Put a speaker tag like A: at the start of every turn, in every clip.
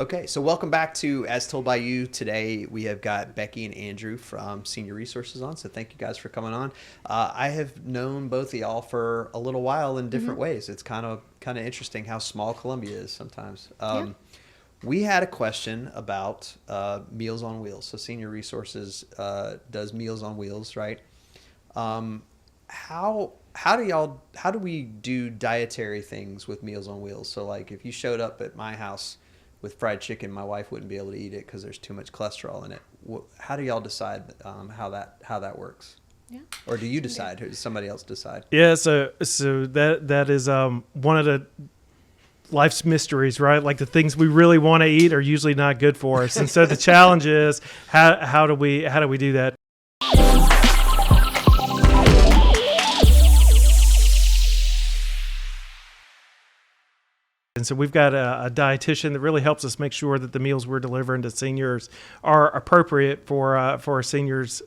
A: Okay, so welcome back to As Told by You. Today we have got Becky and Andrew from Senior Resources on, so thank you guys for coming on. I have known both of y'all for a little while in different ways. It's kind of interesting how small Columbia is sometimes. We had a question about Meals on Wheels. So Senior Resources does Meals on Wheels, right? How do we do dietary things with Meals on Wheels? So like if you showed up at my house with fried chicken, my wife wouldn't be able to eat it because there's too much cholesterol in it. How do y'all decide how that works? Yeah. Or do you decide? Does somebody else decide?
B: Yeah. So that is one of the life's mysteries, right? Like the things we really want to eat are usually not good for us, and so the challenge is how do we do that? And so we've got a dietitian that really helps us make sure that the meals we're delivering to seniors are appropriate for seniors'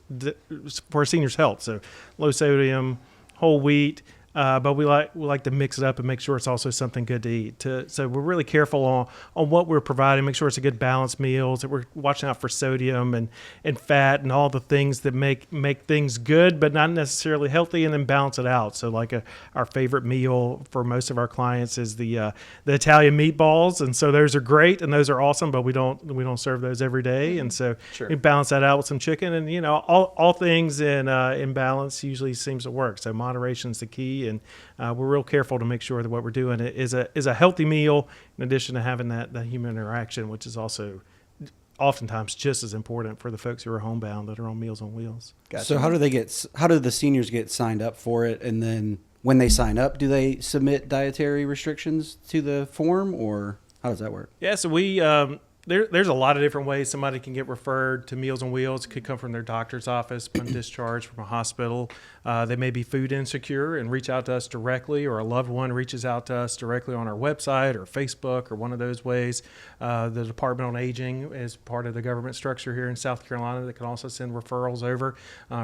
B: health. So low sodium, whole wheat, but we like to mix it up and make sure it's also something good to eat. So we're really careful on what we're providing, make sure it's a good balanced meals, that we're watching out for sodium and fat and all the things that make things good but not necessarily healthy, and then balance it out. So like our favorite meal for most of our clients is the Italian meatballs, and so those are great and those are awesome, but we don't serve those every day, and so we balance that out with some chicken, and all things in balance usually seems to work. So moderation is the key. And we're real careful to make sure that what we're doing is a healthy meal, in addition to having that human interaction, which is also oftentimes just as important for the folks who are homebound that are on Meals on Wheels.
C: Gotcha. So how do the seniors get signed up for it? And then when they sign up, do they submit dietary restrictions to the form, or how does that work?
B: Yeah, so we there's a lot of different ways somebody can get referred to Meals on Wheels. It could come from their doctor's office, upon discharge from a hospital. They may be food insecure and reach out to us directly, or a loved one reaches out to us directly on our website or Facebook or one of those ways. The Department on Aging is part of the government structure here in South Carolina that can also send referrals over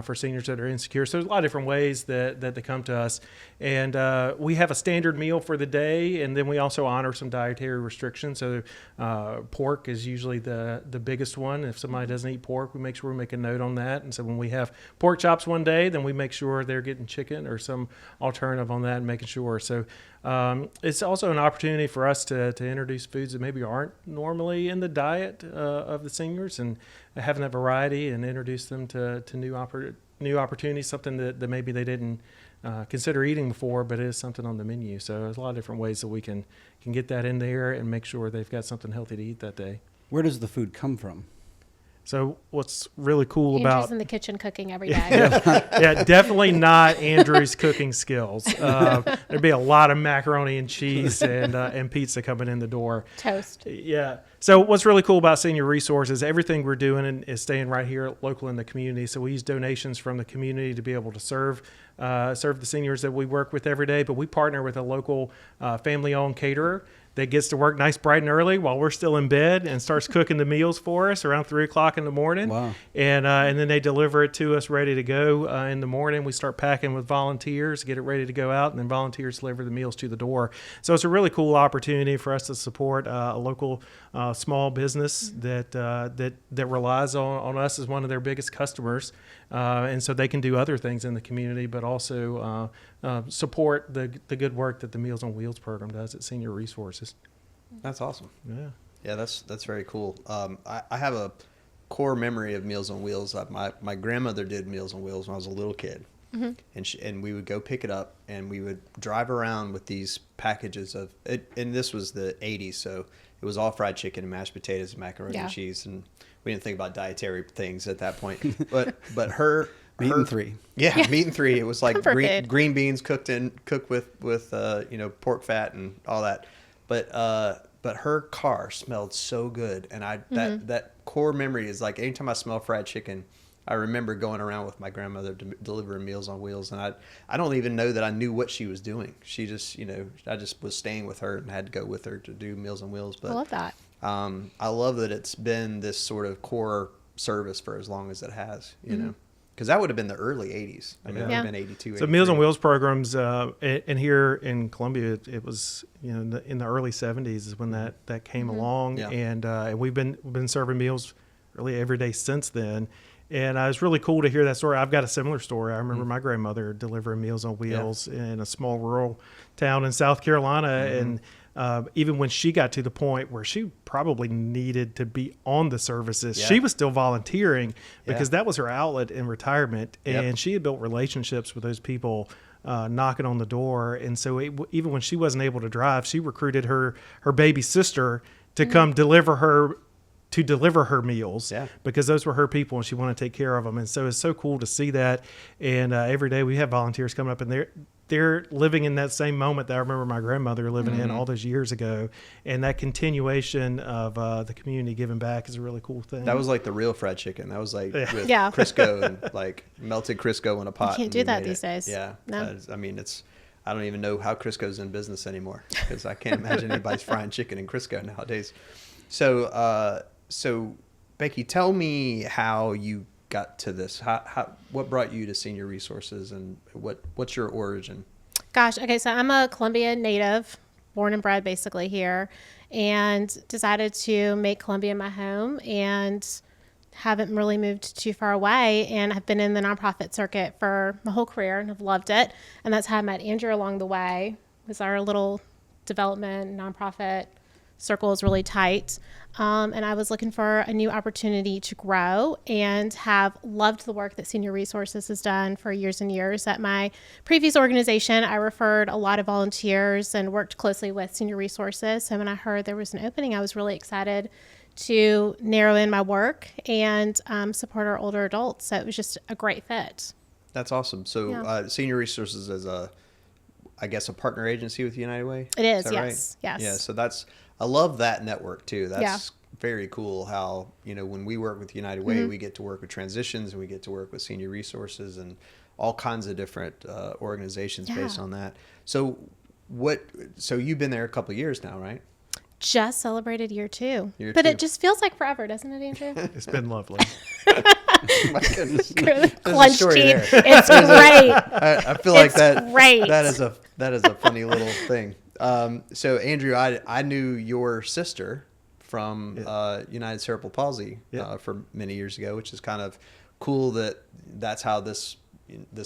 B: for seniors that are insecure. So there's a lot of different ways that they come to us. And we have a standard meal for the day, and then we also honor some dietary restrictions. So pork is usually the biggest one. If somebody doesn't eat pork, we make sure we make a note on that. And so when we have pork chops one day, then we make sure they're getting chicken or some alternative on that and making sure. So it's also an opportunity for us to introduce foods that maybe aren't normally in the diet of the seniors, and having that variety and introduce them to new opportunities, something that maybe they didn't consider eating before, but it is something on the menu. So there's a lot of different ways that we can get that in there and make sure they've got something healthy to eat that day.
C: Where does the food come from?
B: So what's really cool
D: Andrew's in the kitchen cooking every day.
B: Yeah, definitely not Andrew's cooking skills. There'd be a lot of macaroni and cheese and pizza coming in the door.
D: Toast.
B: Yeah. So what's really cool about Senior Resources, everything we're doing is staying right here local in the community. So we use donations from the community to be able to serve the seniors that we work with every day. But we partner with a local family-owned caterer that gets to work nice, bright, and early while we're still in bed, and starts cooking the meals for us around 3 o'clock in the morning.
C: Wow.
B: And then they deliver it to us ready to go in the morning. We start packing with volunteers, get it ready to go out, and then volunteers deliver the meals to the door. So it's a really cool opportunity for us to support a local small business that relies on us as one of their biggest customers. And so they can do other things in the community, but also support the good work that the Meals on Wheels program does at Senior Resources.
A: That's awesome.
B: Yeah,
A: that's very cool. I have a core memory of Meals on Wheels. My grandmother did Meals on Wheels when I was a little kid, and we would go pick it up, and we would drive around with these packages of it. And this was the 80s, so it was all fried chicken and mashed potatoes and macaroni and cheese, and we didn't think about dietary things at that point. But her
C: meat and three.
A: Yeah, meat and three. It was like green beans cooked with pork fat and all that. But her car smelled so good, and that core memory is like anytime I smell fried chicken, I remember going around with my grandmother delivering Meals on Wheels, and I don't even know that I knew what she was doing. She just, I just was staying with her and had to go with her to do Meals on Wheels. But
D: I love that. I
A: love that it's been this sort of core service for as long as it has, because because that would have been the early 80s. I mean, it would have been 82,
B: So Meals on Wheels programs, and here in Columbia, it was, in the early 70s is when that came along.
A: Yeah.
B: And we've been serving meals really every day since then. And it was really cool to hear that story. I've got a similar story. I remember my grandmother delivering Meals on Wheels in a small rural town in South Carolina. And even when she got to the point where she probably needed to be on the services, she was still volunteering because that was her outlet in retirement. And she had built relationships with those people knocking on the door. And so even when she wasn't able to drive, she recruited her baby sister to come deliver her meals because those were her people and she wanted to take care of them. And so it's so cool to see that. And every day we have volunteers coming up, and they're living in that same moment that I remember my grandmother living in all those years ago. And that continuation of the community giving back is a really cool thing.
A: That was like the real fried chicken. That was like with Crisco and like melted Crisco in a pot.
D: You can't do that these days.
A: Yeah.
D: No.
A: I mean, I don't even know how Crisco's in business anymore because I can't imagine anybody's frying chicken in Crisco nowadays. So, Becky, tell me how you got to this. What brought you to Senior Resources, and what's your origin?
D: Gosh, okay, so I'm a Columbia native, born and bred basically here, and decided to make Columbia my home, and haven't really moved too far away, and I've been in the nonprofit circuit for my whole career and have loved it. And that's how I met Andrew along the way. It was our little development nonprofit circle is really tight. And I was looking for a new opportunity to grow, and have loved the work that Senior Resources has done for years and years. At my previous organization, I referred a lot of volunteers and worked closely with Senior Resources. So when I heard there was an opening, I was really excited to narrow in my work and support our older adults. So it was just a great fit.
A: That's awesome. So Senior Resources is I guess a partner agency with United Way?
D: It is,
A: yes.
D: Right? Yes.
A: Yeah, so I love that network too. That's very cool how, when we work with United Way, we get to work with Transitions, and we get to work with Senior Resources and all kinds of different organizations based on that. So you've been there a couple of years now, right?
D: Just celebrated year two.
A: It
D: just feels like forever, doesn't it, Andrew?
B: It's been lovely.
A: My goodness.
D: Clenched teeth. It's great.
A: I feel like
D: great.
A: that is a funny little thing. So Andrew, I knew your sister from United Cerebral Palsy for many years ago, which is kind of cool that's how this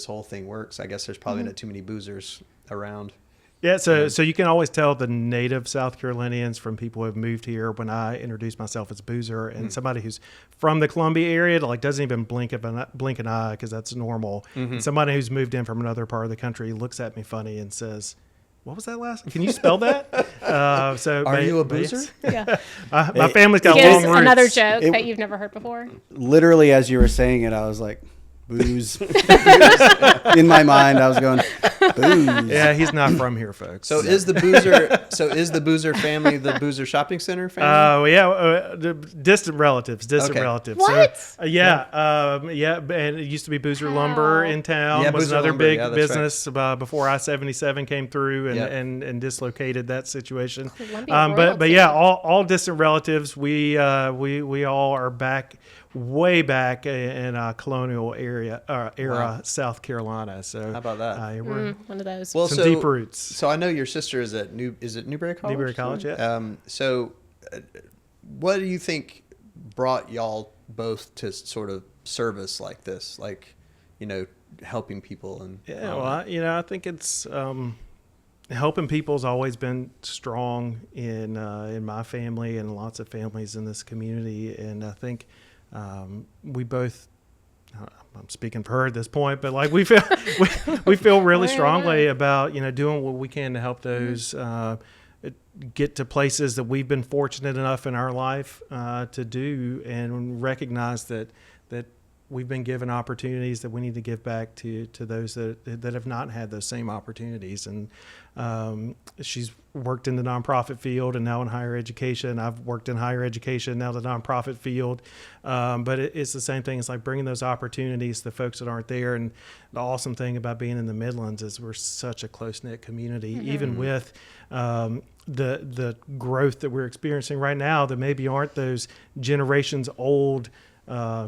A: whole thing works. I guess there's probably not too many boozers around.
B: Yeah, so you can always tell the native South Carolinians from people who have moved here when I introduce myself as Boozer, and somebody who's from the Columbia area doesn't even blink an eye because that's normal. And somebody who's moved in from another part of the country looks at me funny and says, "What was that last? Can you spell that?"
A: Are you a boozer?
D: Yeah.
B: My family's got
D: Here's
B: long roots.
D: another joke that you've never heard before.
C: Literally, as you were saying it, I was like, booze. In my mind, I was going, booze.
B: Yeah, he's not from here, folks.
A: So is the Boozer family the Boozer Shopping Center family?
B: Distant relatives.
D: What?
B: So, and it used to be Boozer Lumber in town.
A: Yeah,
B: was
A: Boozer
B: another
A: Lumber.
B: big
A: Yeah, that's
B: business before I-77 came through and dislocated that situation. But yeah, all distant relatives. We all are way back in colonial era South Carolina. So
A: how about that?
B: We're
D: one of those.
A: Well,
B: some deep roots.
A: So I know your sister is at Newberry College?
B: Newberry College, yeah.
A: So what do you think brought y'all both to sort of service like this, helping people? And
B: I think it's helping people's always been strong in my family and lots of families in this community, and I think we both. I'm speaking for her at this point, but we feel really strongly about doing what we can to help those get to places that we've been fortunate enough in our life to do, and recognize that we've been given opportunities that we need to give back to those that have not had those same opportunities. And she's worked in the nonprofit field and now in higher education. I've worked in higher education, now the nonprofit field. But it's the same thing. It's like bringing those opportunities to folks that aren't there. And the awesome thing about being in the Midlands is we're such a close-knit community, even with the growth that we're experiencing right now, that maybe aren't those generations old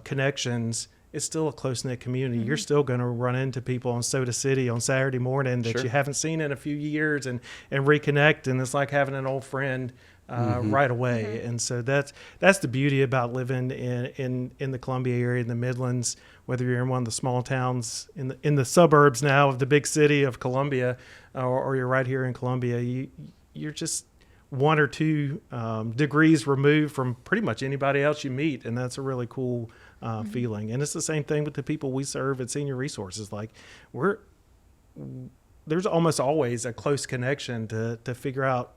B: connections. it's still a close-knit community. You're still going to run into people on Soda City on Saturday morning that you haven't seen in a few years and reconnect. And it's like having an old friend right away. And so that's the beauty about living in the Columbia area, in the Midlands, whether you're in one of the small towns in the suburbs now of the big city of Columbia, or you're right here in Columbia. You're just one or two degrees removed from pretty much anybody else you meet. And that's a really cool feeling. And it's the same thing with the people we serve at Senior Resources. Like there's almost always a close connection to figure out,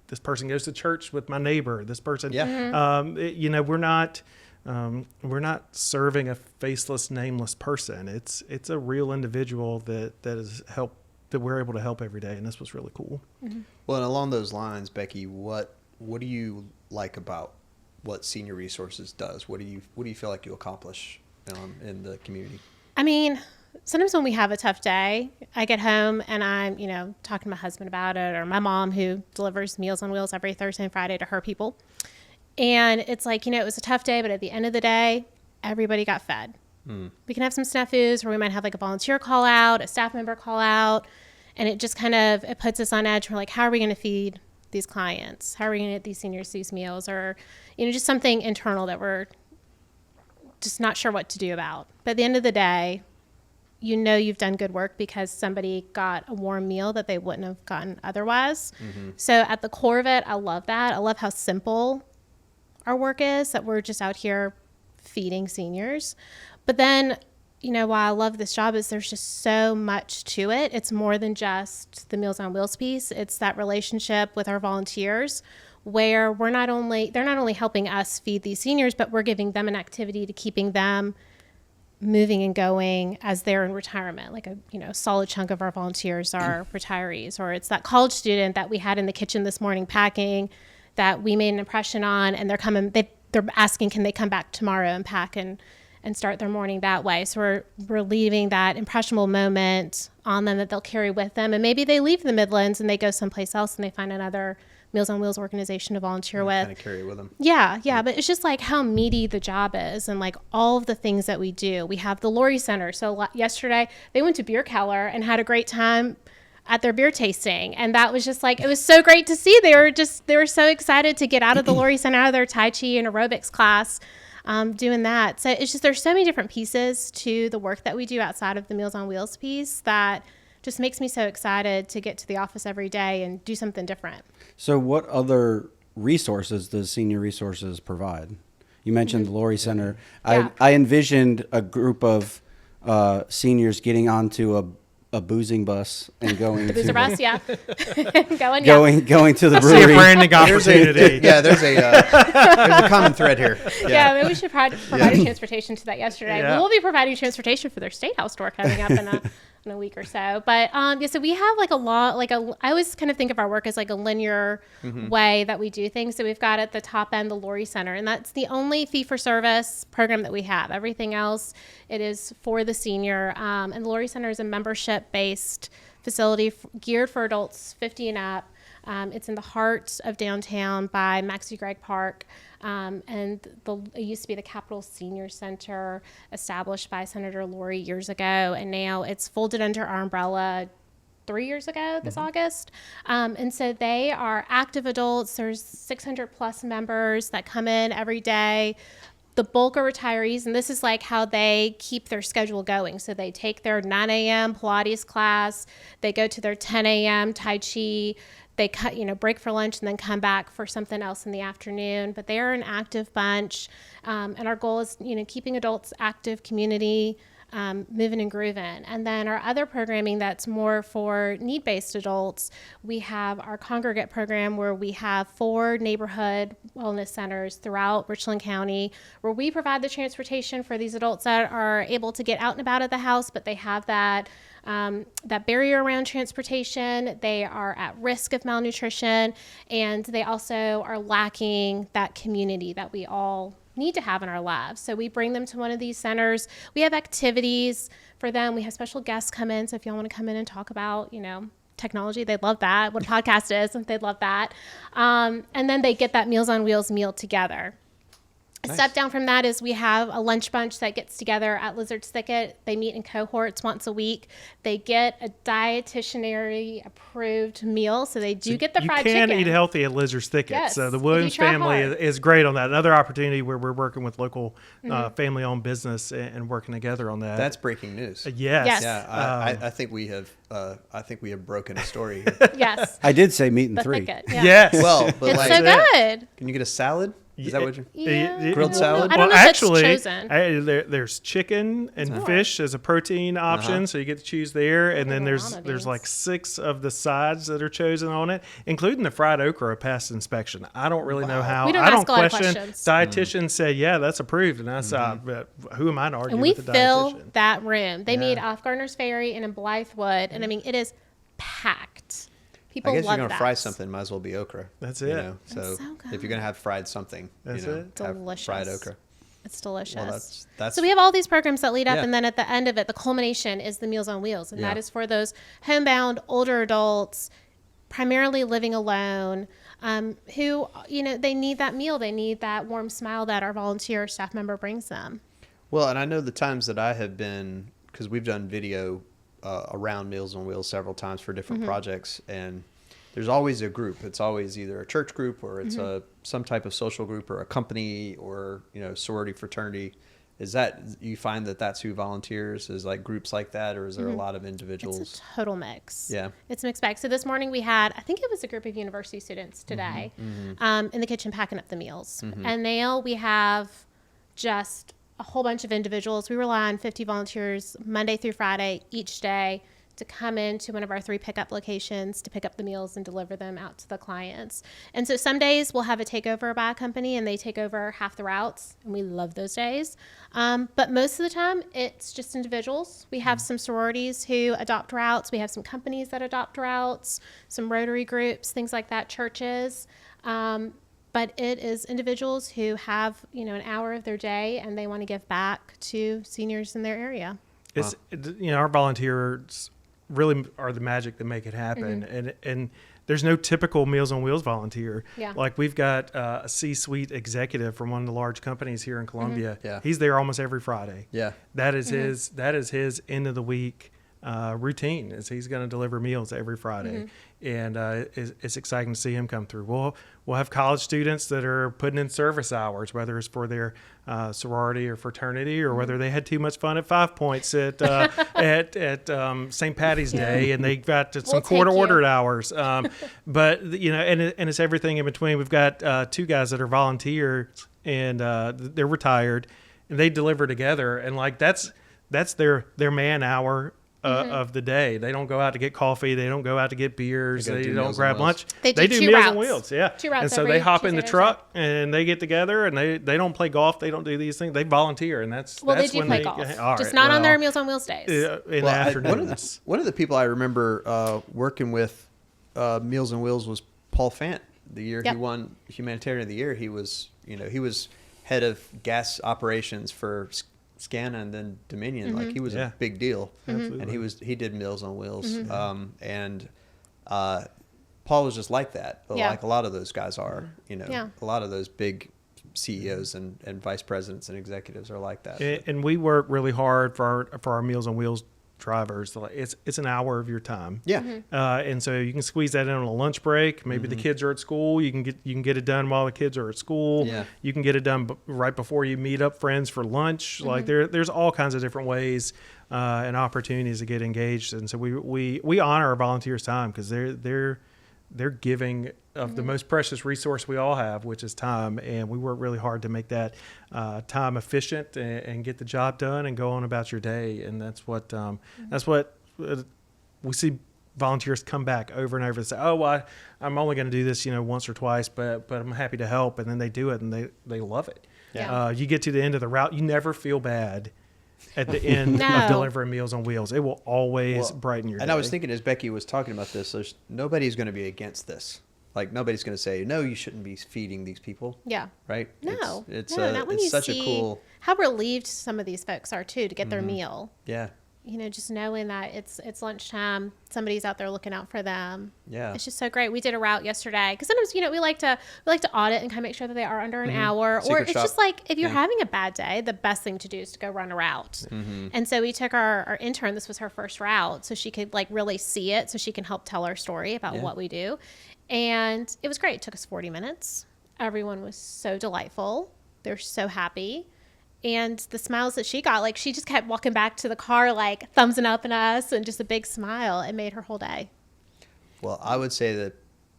B: this person goes to church with my neighbor, this person, we're not serving a faceless, nameless person. It's a real individual that we're able to help every day. And this was really cool.
A: Well, and along those lines, Becky, what do you like about what Senior Resources does? What do you feel like you accomplish in the community?
D: I mean, sometimes when we have a tough day, I get home and I'm, talking to my husband about it, or my mom, who delivers Meals on Wheels every Thursday and Friday to her people. And it's like, it was a tough day, but at the end of the day, everybody got fed. We can have some snafus, or we might have like a volunteer call out, a staff member call out, and it just it puts us on edge. We're like, how are we going to feed these clients? How are we going to get these seniors these meals? Or, just something internal that we're just not sure what to do about. But at the end of the day, you've done good work because somebody got a warm meal that they wouldn't have gotten otherwise. So at the core of it, I love that. I love how simple our work is, that we're just out here feeding seniors. But then, why I love this job is there's just so much to it. It's more than just the Meals on Wheels piece. It's that relationship with our volunteers where they're not only helping us feed these seniors, but we're giving them an activity to keeping them moving and going as they're in retirement. Like a solid chunk of our volunteers are retirees, or it's that college student that we had in the kitchen this morning packing that we made an impression on, and they're asking, can they come back tomorrow and pack and start their morning that way. So we're leaving that impressionable moment on them that they'll carry with them. And maybe they leave the Midlands and they go someplace else and they find another Meals on Wheels organization to volunteer with.
A: Kind of carry it with them.
D: Yeah. But it's just like how meaty the job is, and like all of the things that we do. We have the Lori Center. So yesterday they went to Beer Keller and had a great time at their beer tasting. And that was just like, it was so great to see. They were so excited to get out of the Lori Center, out of their Tai Chi and aerobics class, doing that. So it's just, there's so many different pieces to the work that we do outside of the Meals on Wheels piece that just makes me so excited to get to the office every day and do something different.
C: So what other resources does Senior Resources provide? You mentioned the Lori Center.
D: Yeah.
C: I envisioned a group of seniors getting onto a boozing bus and going
D: The boozer bus, yeah.
C: going to the
B: See a
C: brewery.
B: branding opportunity.
A: There's a common thread here.
D: Yeah, maybe we should provide transportation to that yesterday.
B: Yeah.
D: We'll be providing transportation for their State House store coming up in a week or so. But so we have I always kind of think of our work as like a linear way that we do things. So we've got at the top end the Lori Center, and that's the only fee-for-service program that we have. Everything else, it is for the senior. And the Lori Center is a membership-based facility geared for adults 50 and up. It's in the heart of downtown by Maxie Gregg Park. And it used to be the Capitol Senior Center, established by Senator Lori years ago. And now it's folded under our umbrella 3 years ago this August. And so they are active adults. There's 600 plus members that come in every day. The bulk are retirees, and this is like how they keep their schedule going. So they take their 9 a.m. Pilates class, they go to their 10 a.m. Tai Chi, they break for lunch and then come back for something else in the afternoon. But they are an active bunch, and our goal is keeping adults active, community, moving and grooving. And then our other programming that's more for need-based adults, we have our Congregate program where we have 4 neighborhood wellness centers throughout Richland County where we provide the transportation for these adults that are able to get out and about of the house, but they have that barrier around transportation. They are at risk of malnutrition, and they also are lacking that community that we all need to have in our lives. So we bring them to one of these centers. We have activities for them. We have special guests come in. So if y'all want to come in and talk about, technology, they'd love that. What a podcast is, they'd love that. And then they get that Meals on Wheels meal together. A step down from that is we have a lunch bunch that gets together at Lizard's Thicket. They meet in cohorts once a week. They get a dietitianary approved meal, so they do get the fried chicken.
B: You can eat healthy at Lizard's Thicket.
D: Yes,
B: so the Williams family is great on that. Another opportunity where we're working with local family-owned business and working together on that.
A: That's breaking news.
B: Yes.
A: Yeah, I think we have. I think we have broken a story here.
D: Yes.
C: I did say meat and
D: The
C: three.
D: thicket. Yeah.
B: Yes.
A: Well, but
D: It's
A: like,
D: so good.
A: can you get a salad? Is that what you?
D: Yeah.
A: Grilled salad?
D: I don't know if that's chosen.
B: There's chicken and fish as a protein option, so you get to choose there. And then there's like 6 of the sides that are chosen on it, including the fried okra passed inspection. I don't really know how.
D: We don't
B: I don't
D: ask a lot of
B: question.
D: questions.
B: Dietitian said, yeah, that's approved, and I said, but who am I to argue
D: And we
B: with the
D: fill
B: dietitian?
D: that room. They meet off Gardener's Ferry and in Blythewood, and I mean it is packed. People
A: I guess
D: love
A: you're gonna
D: that.
A: fry something. Might as well be okra.
B: That's
A: you
B: it.
A: know?
D: It's
A: So,
D: so good.
A: if you're gonna have fried something,
B: That's
A: you know,
B: it.
A: have
D: Delicious.
A: fried okra.
D: It's delicious.
A: Well, that's
D: So we have all these programs that lead up,
A: Yeah.
D: and then at the end of it, the culmination is the Meals on Wheels, and
A: Yeah.
D: that is for those homebound older adults, primarily living alone, who they need that meal, they need that warm smile that our volunteer staff member brings them.
A: Well, and I know the times that I have been, because we've done video around Meals on Wheels several times for different projects, and there's always a group. It's always either a church group or it's some type of social group or a company or sorority, fraternity. Is that you find that that's who volunteers is like groups like that, or is there a lot of individuals?
D: It's a total mix.
A: Yeah.
D: It's a mixed bag. So this morning we had, I think it was a group of university students today, in the kitchen packing up the meals. And now we have just a whole bunch of individuals. We rely on 50 volunteers Monday through Friday each day to come into one of our 3 pickup locations to pick up the meals and deliver them out to the clients. And so some days we'll have a takeover by a company and they take over half the routes, and we love those days. But most of the time it's just individuals. We have some sororities who adopt routes. We have some companies that adopt routes, some Rotary groups, things like that, churches. But it is individuals who have, an hour of their day and they want to give back to seniors in their area.
B: It's our volunteers really are the magic that make it happen, and there's no typical Meals on Wheels volunteer.
D: Yeah.
B: Like we've got a C-suite executive from one of the large companies here in Columbia.
A: Yeah.
B: He's there almost every Friday.
A: Yeah.
B: That is his end of the week routine, is he's going to deliver meals every Friday. And it's exciting to see him come through. We'll have college students that are putting in service hours, whether it's for their sorority or fraternity, or whether they had too much fun at 5 Points at St. Patty's Day, and they got some court-ordered hours. But and it's everything in between. We've got 2 guys that are volunteers, and they're retired, and they deliver together, and like that's their man hour of the day. They don't go out to get coffee. They don't go out to get beers. They don't grab lunch.
D: They do
B: do
D: 2
B: Meals
D: routes.
B: on Wheels. Yeah.
D: 2 routes
B: and so
D: every
B: they hop in the
D: Tuesday,
B: truck and they get together, and they don't play golf. They don't do these things. They volunteer, and that's
D: They do
B: when
D: play
B: they
D: golf,
B: all
D: just
B: right,
D: not on their
B: well,
D: Meals on Wheels days.
B: in the afternoons.
A: One of the people I remember working with Meals on Wheels was Paul Fant. The year he won Humanitarian of the Year, he was head of gas operations for Scana and then Dominion. Like he was a big deal.
B: Absolutely.
A: And he did Meals on Wheels. And Paul was just like that, like a lot of those guys are. A lot of those big CEOs and vice presidents and executives are like that.
B: And we work really hard for our Meals on Wheels drivers. It's an hour of your time.
A: Yeah.
B: And so you can squeeze that in on a lunch break. Maybe the kids are at school. You can get it done while the kids are at school.
A: Yeah.
B: You can get it done right before you meet up friends for lunch. Like there's all kinds of different ways and opportunities to get engaged. And so we honor our volunteers' time, because they're giving of the most precious resource we all have, which is time. And we work really hard to make that time efficient and get the job done and go on about your day. And that's what we see volunteers come back over and over and say, I'm only going to do this, once or twice, but I'm happy to help. And then they do it and they love it.
D: Yeah.
B: You get to the end of the route, you never feel bad at the end of delivering Meals on Wheels. It will always brighten your day.
A: And I was thinking, as Becky was talking about this, nobody's going to be against this. Like, nobody's going to say, no, you shouldn't be feeding these people.
D: Yeah.
A: Right?
D: No.
A: It's
D: not when
A: it's
D: you
A: such
D: see
A: a cool...
D: how relieved some of these folks are, too, to get their meal.
A: Yeah.
D: just knowing that it's lunchtime, somebody's out there looking out for them.
A: Yeah.
D: It's just so great. We did a route yesterday because sometimes, we like to audit and kind of make sure that they are under an hour.
A: Secret
D: or it's
A: shop.
D: just like if you're having a bad day, the best thing to do is to go run a route. And so we took our intern. This was her first route, so she could like really see it, so she can help tell our story about what we do. And it was great. It took us 40 minutes. Everyone was so delightful. They're so happy. And the smiles that she got, like she just kept walking back to the car, like thumbsing up at us and just a big smile. It made her whole day.
A: Well, I would say that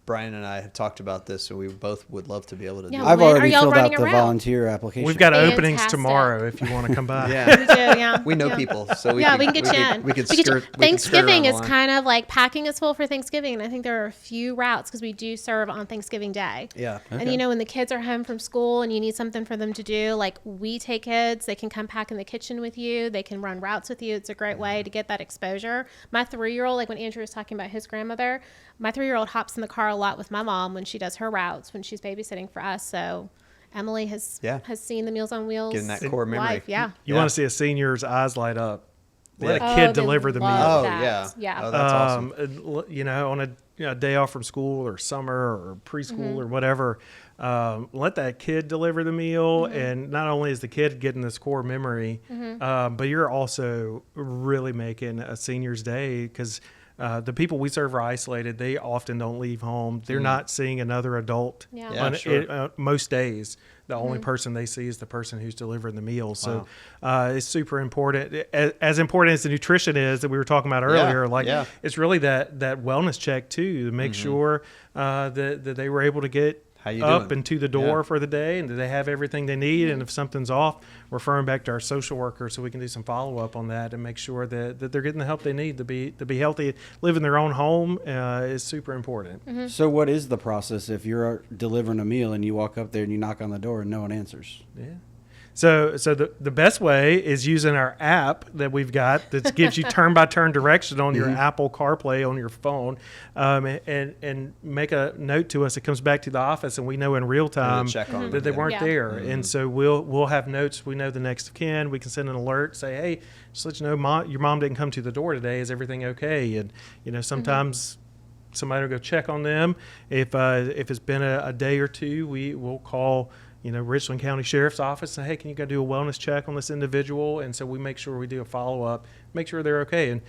A: Brian and I have talked about this, and we both would love to be able to do
D: Yeah,
A: it.
C: I've
D: When are
C: already
D: y'all
C: filled out
D: running
C: the
D: around?
C: volunteer application.
B: We've got
D: Fantastic.
B: openings tomorrow if you want to come by.
A: Yeah.
D: We do, yeah.
A: We know people, so we
D: we
A: can
D: can get you in.
A: We can
D: We get you-
A: skirt.
D: Thanksgiving is
A: kind
D: kind of like packing us full for Thanksgiving. And I think there are a few routes because we do serve on Thanksgiving Day.
A: Yeah.
D: And when the kids are home from school and you need something for them to do, like we take kids, they can come pack in the kitchen with you. They can run routes with you. It's a great way to get that exposure. My 3-year-old, like when Andrew was talking about his grandmother, my 3-year-old hops in the car a lot with my mom when she does her routes, when she's babysitting for us. So Emily has seen the Meals on Wheels.
A: Getting that core memory.
D: life. Yeah.
B: You want to see a senior's eyes light up. Let
A: Yeah.
B: a kid
D: they
B: deliver the meal.
D: love
A: Oh,
D: that.
A: yeah.
D: Yeah.
A: Oh, that's awesome.
B: On a day off from school or summer or preschool or whatever, let that kid deliver the meal. And not only is the kid getting this core memory, but you're also really making a senior's day because the people we serve are isolated. They often don't leave home. They're not seeing another adult
D: Yeah.
A: Yeah, sure.
B: most days. The only person they see is the person who's delivering the meal. So it's super important. As important as the nutrition is that we were talking about earlier, it's really that wellness check too, to make sure that they were able to get
A: How you
B: up
A: doing?
B: and to the door
A: Yeah.
B: for the day, and that they have everything they need. And if something's off, referring back to our social worker so we can do some follow up on that and make sure that they're getting the help they need to be healthy. Live in their own home is super important.
C: So what is the process if you're delivering a meal and you walk up there and you knock on the door and no one answers?
B: Yeah. So the best way is using our app that we've got that gives you turn-by-turn direction on your Apple CarPlay on your phone, and make a note to us. It comes back to the office, and we know in real time
A: check on
B: that
A: them,
B: they
A: yeah.
B: weren't
D: Yeah.
B: there. And so we'll have notes. We know the next of kin. We can send an alert, say, hey, just let you know, your mom didn't come to the door today. Is everything okay? And sometimes somebody will go check on them. If it's been a day or two, we'll call Richland County Sheriff's Office and say, hey, can you go do a wellness check on this individual? And so we make sure we do a follow-up, make sure they're okay. And,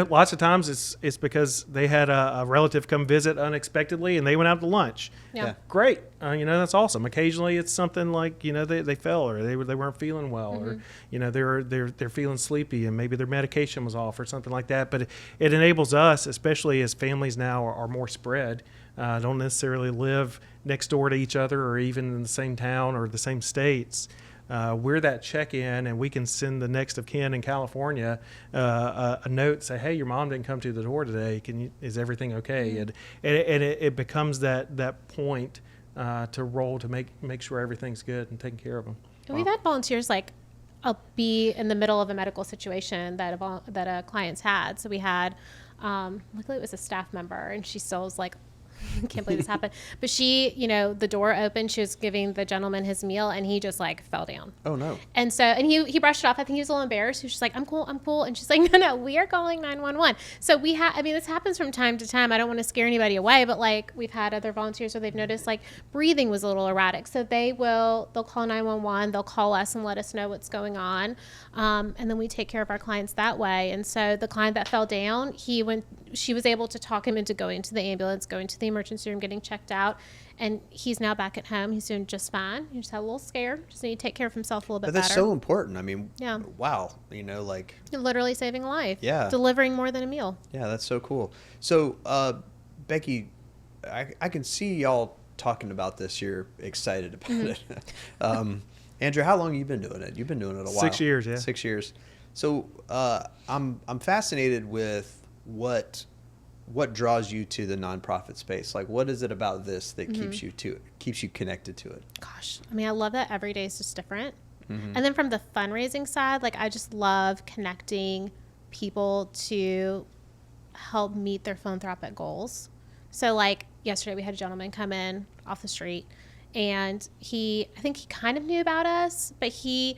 B: lots of times it's because they had a relative come visit unexpectedly and they went out to lunch.
D: Yeah.
B: Great. That's awesome. Occasionally it's something like, they fell or they weren't feeling well or, they're feeling sleepy and maybe their medication was off or something like that. But it enables us, especially as families now are more spread, don't necessarily live next door to each other or even in the same town or the same states. We're that check-in, and we can send the next of kin in California a note, say, hey, your mom didn't come to the door today. Is everything okay? And it becomes that point to roll to make sure everything's good and taking care of them.
D: And we've had volunteers like be in the middle of a medical situation that a client's had. So we had, luckily it was a staff member, and she still was like, I can't believe this happened. But she, the door opened, she was giving the gentleman his meal, and he just like fell down.
A: Oh no.
D: And so, and he brushed it off. I think he was a little embarrassed. He was just like, I'm cool. And she's like, no, we are calling 911. So this happens from time to time. I don't want to scare anybody away, but like we've had other volunteers where they've noticed like breathing was a little erratic. So they'll call 911. They'll call us and let us know what's going on. And then we take care of our clients that way. And so the client that fell down, she was able to talk him into going to the ambulance, going to the emergency room, getting checked out. And he's now back at home. He's doing just fine. He just had a little scare. Just need to take care of himself a little bit
A: But that's
D: better.
A: so important. I mean,
D: Yeah.
A: wow. Like.
D: You're literally saving a life.
A: Yeah.
D: Delivering more than a meal.
A: Yeah, that's so cool. So, Becky, I can see y'all talking about this. You're excited about it. Andrew, how long have you been doing it? You've been doing it a while.
B: 6 years, yeah.
A: 6 years. So, I'm fascinated with what draws you to the nonprofit space. Like, what is it about this that keeps you connected to it?
D: Gosh, I love that every day is just different. And then from the fundraising side, like I just love connecting people to help meet their philanthropic goals. So like yesterday we had a gentleman come in off the street, and I think he kind of knew about us, but he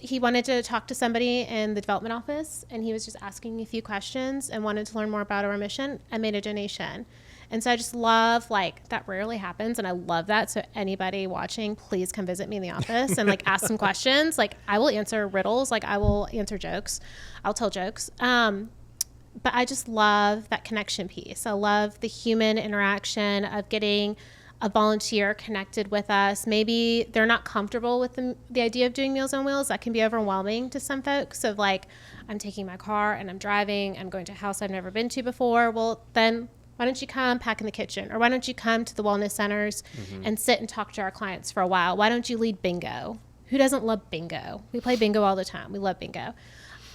D: he wanted to talk to somebody in the development office, and he was just asking a few questions and wanted to learn more about our mission. I made a donation. And so I just love, like, that rarely happens, and I love that. So anybody watching, please come visit me in the office and, like, ask some questions. Like, I will answer riddles. Like, I will answer jokes. I'll tell jokes. But I just love that connection piece. I love the human interaction of getting a volunteer connected with us. Maybe they're not comfortable with the idea of doing Meals on Wheels. That can be overwhelming to some folks, of like, I'm taking my car and I'm driving, I'm going to a house I've never been to before. Well, then why don't you come pack in the kitchen? Or why don't you come to the wellness centers and sit and talk to our clients for a while? Why don't you lead bingo? Who doesn't love bingo? We play bingo all the time. We love bingo.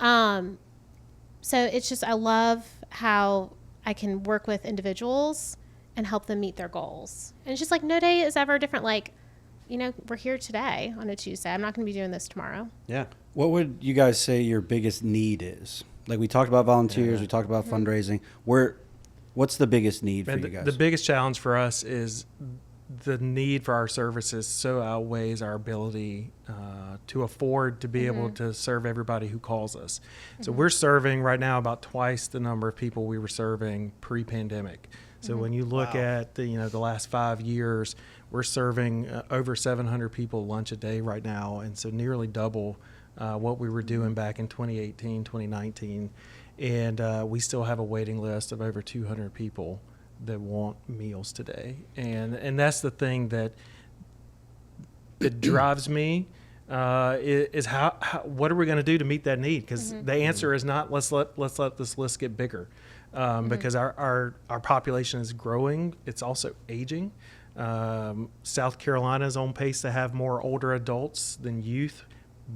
D: So it's just, I love how I can work with individuals and help them meet their goals. And it's just like, no day is ever different. Like, you know, we're here today on a Tuesday. I'm not going to be doing this tomorrow.
A: Yeah.
C: What would you guys say your biggest need is? Like, we talked about volunteers, we talked about fundraising. What's the biggest need for you guys?
B: The biggest challenge for us is the need for our services so outweighs our ability to afford to be able to serve everybody who calls us. So we're serving right now about twice the number of people we were serving pre-pandemic. So when you look at the last 5 years, we're serving over 700 people lunch a day right now, and so nearly double what we were doing back in 2018, 2019. And we still have a waiting list of over 200 people that want meals today. And that's the thing that drives me, is how what are we going to do to meet that need? Because the answer is not let's let this list get bigger, because our population is growing. It's also aging. South Carolina is on pace to have more older adults than youth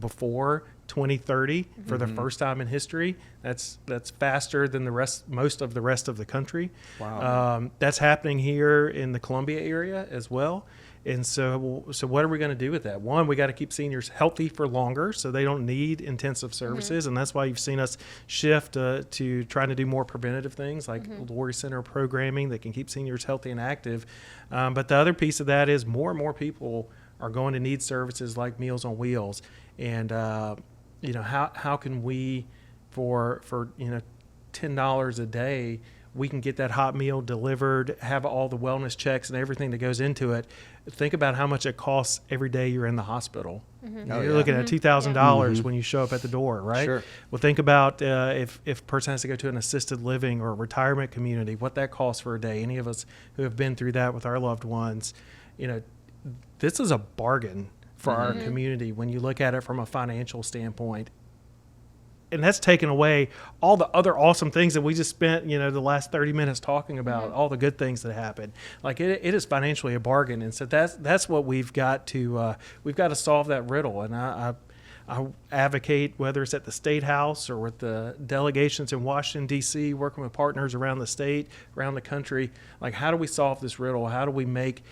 B: before 2030 for the first time in history. That's faster than most of the rest of the country.
A: Wow.
B: That's happening here in the Columbia area as well. And so what are we going to do with that? One, we got to keep seniors healthy for longer so they don't need intensive services. And that's why you've seen us shift to trying to do more preventative things like Lori Center programming that can keep seniors healthy and active. But the other piece of that is more and more people are going to need services like Meals on Wheels. And, how can we, for $10 a day, we can get that hot meal delivered, have all the wellness checks and everything that goes into it. Think about how much it costs every day you're in the hospital. You're looking at $2,000 when you show up at the door, right?
A: Sure.
B: Well, think about if a person has to go to an assisted living or a retirement community, what that costs for a day. Any of us who have been through that with our loved ones, this is a bargain for our community when you look at it from a financial standpoint. And that's taken away all the other awesome things that we just spent, the last 30 minutes talking about, all the good things that happen. Like it is financially a bargain. And so that's what we've got to solve that riddle. And I advocate, whether it's at the State House or with the delegations in Washington, D.C., working with partners around the state, around the country, like how do we solve this riddle? How do we make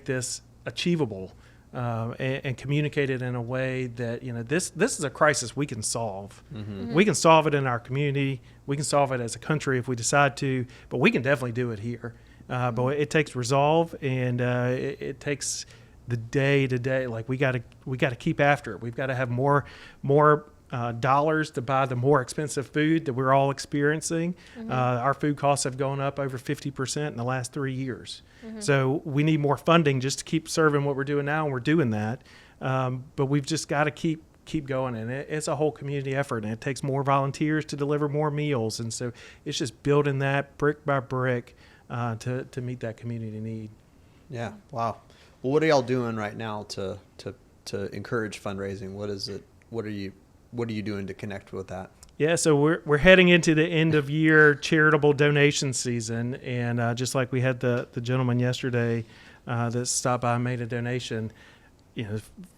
B: this achievable? And communicate it in a way that this is a crisis we can solve. We can solve it in our community. We can solve it as a country if we decide to, but we can definitely do it here. But it takes resolve, and it takes the day to day. Like we got to keep after it. We've got to have more dollars to buy the more expensive food that we're all experiencing. Our food costs have gone up over 50% in the last 3 years. So we need more funding just to keep serving what we're doing now, and we're doing that. But we've just got to keep going, and it's a whole community effort, and it takes more volunteers to deliver more meals. And so it's just building that brick by brick to meet that community need.
A: Yeah. Wow. Well, what are y'all doing right now to encourage fundraising? What is it? What are you doing to connect with that?
B: Yeah, so we're heading into the end of year charitable donation season, and just like we had the gentleman yesterday that stopped by and made a donation,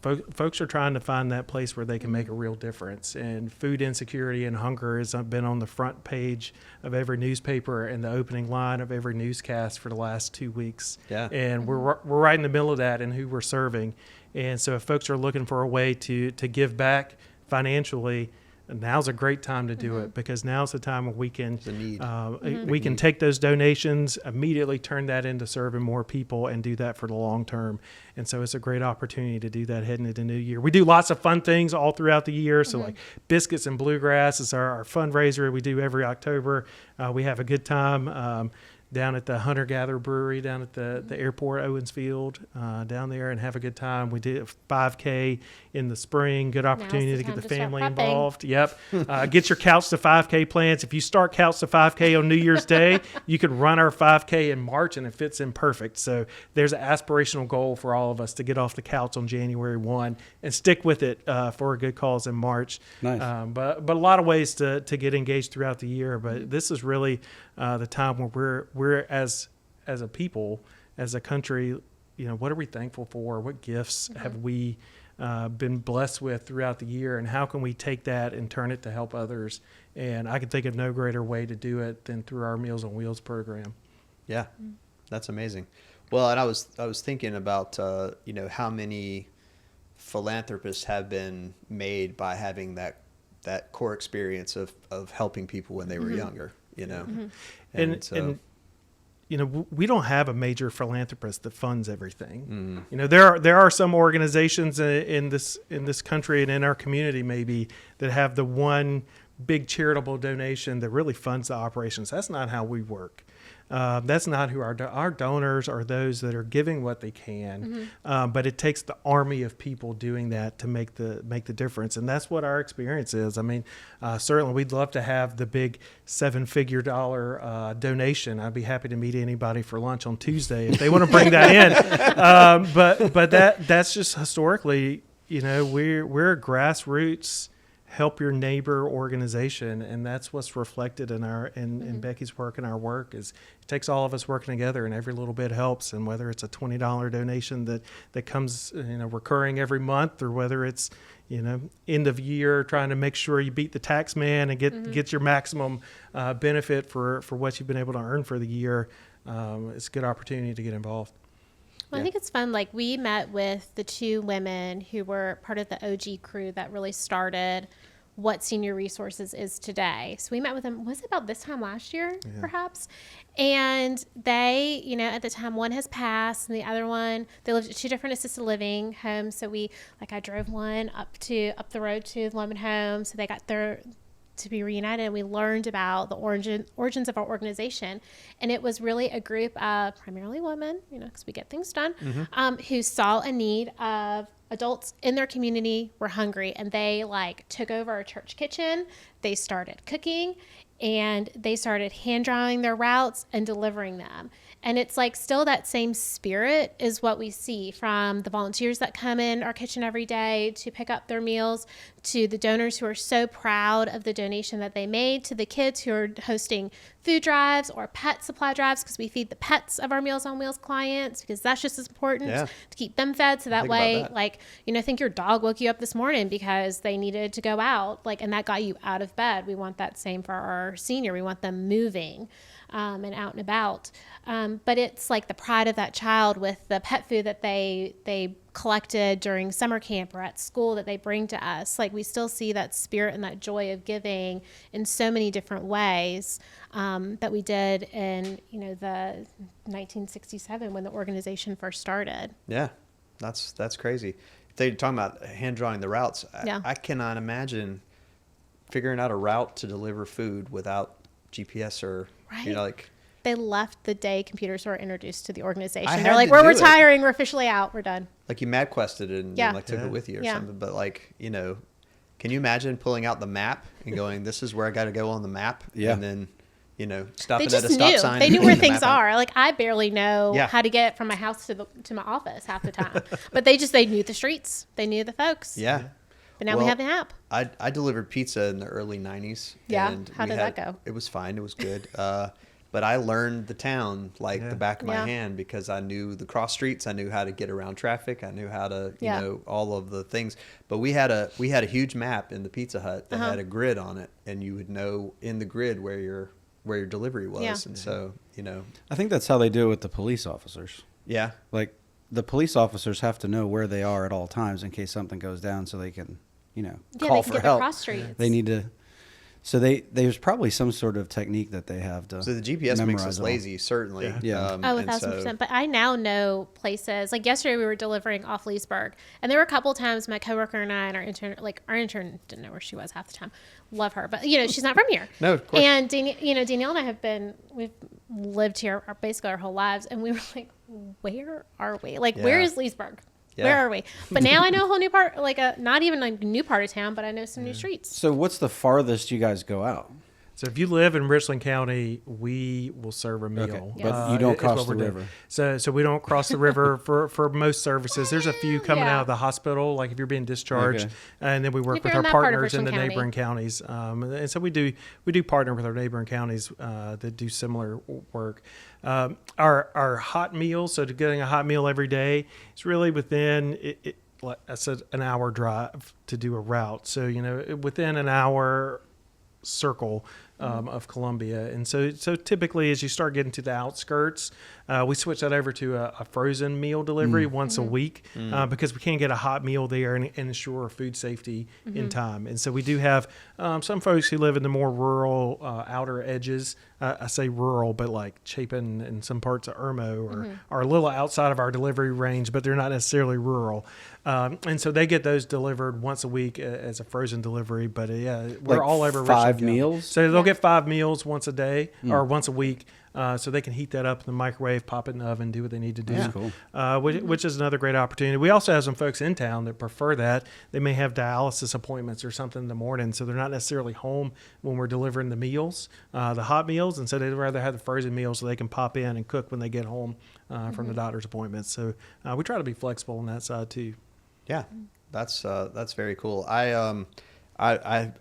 B: folks are trying to find that place where they can make a real difference. And food insecurity and hunger has been on the front page of every newspaper and the opening line of every newscast for the last 2 weeks.
A: Yeah,
B: and we're right in the middle of that and who we're serving. And so if folks are looking for a way to give back financially, now's a great time to do it, because now's the time when we can
A: It's a need.
B: we can take those donations, immediately turn that into serving more people, and do that for the long term. And so it's a great opportunity to do that heading into New Year. We do lots of fun things all throughout the year. So like Biscuits and Bluegrass is our fundraiser we do every October. We have a good time. Down at the Hunter Gatherer Brewery down at the airport, Owensfield, down there, and have a good time. We did a 5K in the spring. Good opportunity to get the family involved. Yep. Get your Couch to 5K plans. If you start Couch to 5K on New Year's Day, you could run our 5K in March, and it fits in perfect. So there's an aspirational goal for all of us to get off the couch on January 1 and stick with it for a good cause in March.
C: Nice.
B: But a lot of ways to get engaged throughout the year. But this is really the time where we're as a people, as a country, what are we thankful for? What gifts have we been blessed with throughout the year, and how can we take that and turn it to help others? And I can think of no greater way to do it than through our Meals on Wheels program.
A: Yeah, that's amazing. Well, and I was thinking about how many philanthropists have been made by having that core experience of helping people when they were younger. And
B: we don't have a major philanthropist that funds everything. There are some organizations in this country and in our community maybe that have the one big charitable donation that really funds the operations. That's not how we work. That's not who our donors are. Those that are giving what they can, but it takes the army of people doing that to make the difference, and that's what our experience is. I mean, certainly we'd love to have the big $7-figure donation. I'd be happy to meet anybody for lunch on Tuesday if they want to bring that in. But that's just historically, we're a grassroots, help your neighbor organization, and that's what's reflected in Becky's work and our work. Is it takes all of us working together, and every little bit helps. And whether it's a $20 donation that comes recurring every month, or whether it's end of year trying to make sure you beat the tax man and get your maximum benefit for what you've been able to earn for the year, it's a good opportunity to get involved.
D: Well, I think it's fun. Like, we met with the two women who were part of the OG crew that really started what Senior Resources is today. So we met with them, was it about this time last year, perhaps? And they, at the time, one has passed, and the other one, they lived at two different assisted living homes. So I drove one up the road to the Lemon Home. So they got to be reunited, and we learned about the origins of our organization. And it was really a group of primarily women, because we get things done, who saw a need of adults in their community were hungry, and they took over a church kitchen. They started cooking, and they started hand drawing their routes and delivering them. And it's still that same spirit is what we see from the volunteers that come in our kitchen every day to pick up their meals, to the donors who are so proud of the donation that they made, to the kids who are hosting food drives or pet supply drives, because we feed the pets of our Meals on Wheels clients, because that's just as important to keep them fed. So that way, think your dog woke you up this morning because they needed to go out, and that got you out of bed. We want that same for our senior. We want them moving and out and about. But it's the pride of that child with the pet food that they collected during summer camp or at school that they bring to us. We still see that spirit and that joy of giving in so many different ways that we did in the 1967 when the organization first started.
A: Yeah, that's crazy. They're talking about hand drawing the routes. I cannot imagine figuring out a route to deliver food without GPS or
D: They left the day computers were introduced to the organization.
A: They're
D: like, we're retiring. We're officially out. We're done.
A: You MapQuested it and took it with you or something. But can you imagine pulling out the map and going, this is where I got to go on the map?
C: Yeah.
A: And then, stopping at a stop sign.
D: They knew where things are. I barely know how to get from my house to my office half the time. But they knew the streets. They knew the folks.
A: Yeah.
D: But now we have the app.
A: I delivered pizza in the early 90s.
D: Yeah.
A: And
D: how did that go?
A: It was fine. It was good. But I learned the town the back of my hand, because I knew the cross streets. I knew how to get around traffic. I knew how to, all of the things. But we had a huge map in the Pizza Hut that had a grid on it, and you would know in the grid where your delivery was. Yeah. And so,
C: I think that's how they do it with the police officers.
A: Yeah.
C: The police officers have to know where they are at all times in case something goes down, so they can call
D: they can
C: for
D: get the
C: help.
D: cross streets.
C: They need to. So there's probably some sort of technique that they have to.
A: So the GPS makes
C: memorize
A: us
C: it all.
A: lazy, certainly.
C: Yeah.
D: Oh, 1,000%. But I now know places. Like yesterday, we were delivering off Leesburg, and there were a couple times my coworker and I and our intern didn't know where she was half the time. Love her, but she's not from here.
A: No, of course.
D: And Danielle and I we've lived here basically our whole lives, and we were like, where are we? Like, where is Leesburg?
A: Yeah.
D: Where are we? But now I know a whole new part, not even a new part of town, but I know some new streets.
C: So what's the farthest you guys go out?
B: So if you live in Richland County, we will serve a meal.
C: Okay. But you don't cross the river.
B: So we don't cross the river for most services. There's a few coming out of the hospital, like if you're being discharged, and then we work with our partners in the neighboring counties. And so we do partner with our neighboring counties that do similar work. Our hot meals, so to getting a hot meal every day, it's really within like I said, an hour drive to do a route. So within an hour circle of Columbia. And so typically as you start getting to the outskirts, we switch that over to a frozen meal delivery once a week because we can't get a hot meal there and ensure food safety in time. And so we do have some folks who live in the more rural outer edges. I say rural, but like Chapin and some parts of Irmo are a little outside of our delivery range, but they're not necessarily rural. And so they get those delivered once a week as a frozen delivery. But we're
C: Like
B: all over
C: 5
B: Richland.
C: meals?
B: So they'll get 5 meals once a day or once a week. So they can heat that up in the microwave, pop it in the oven, do what they need to do.
C: That's cool.
B: Which is another great opportunity. We also have some folks in town that prefer that. They may have dialysis appointments or something in the morning, so they're not necessarily home when we're delivering the meals, the hot meals, and so they'd rather have the frozen meals so they can pop in and cook when they get home from the doctor's appointments. So we try to be flexible on that side too.
A: Yeah, that's very cool. I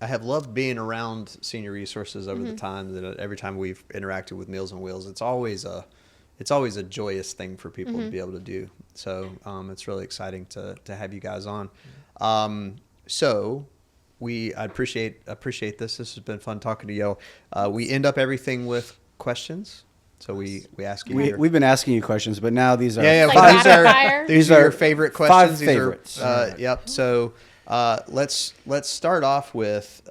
A: have loved being around senior resources over the time that every time we've interacted with Meals on Wheels, it's always a joyous thing for people to be able to do. So it's really exciting to have you guys on. So I appreciate this. This has been fun talking to you. We end up everything with questions. So we ask you.
C: We've been asking you questions, but now these are
A: these are your favorite questions.
C: 5 favorites.
A: Yep. So let's start off with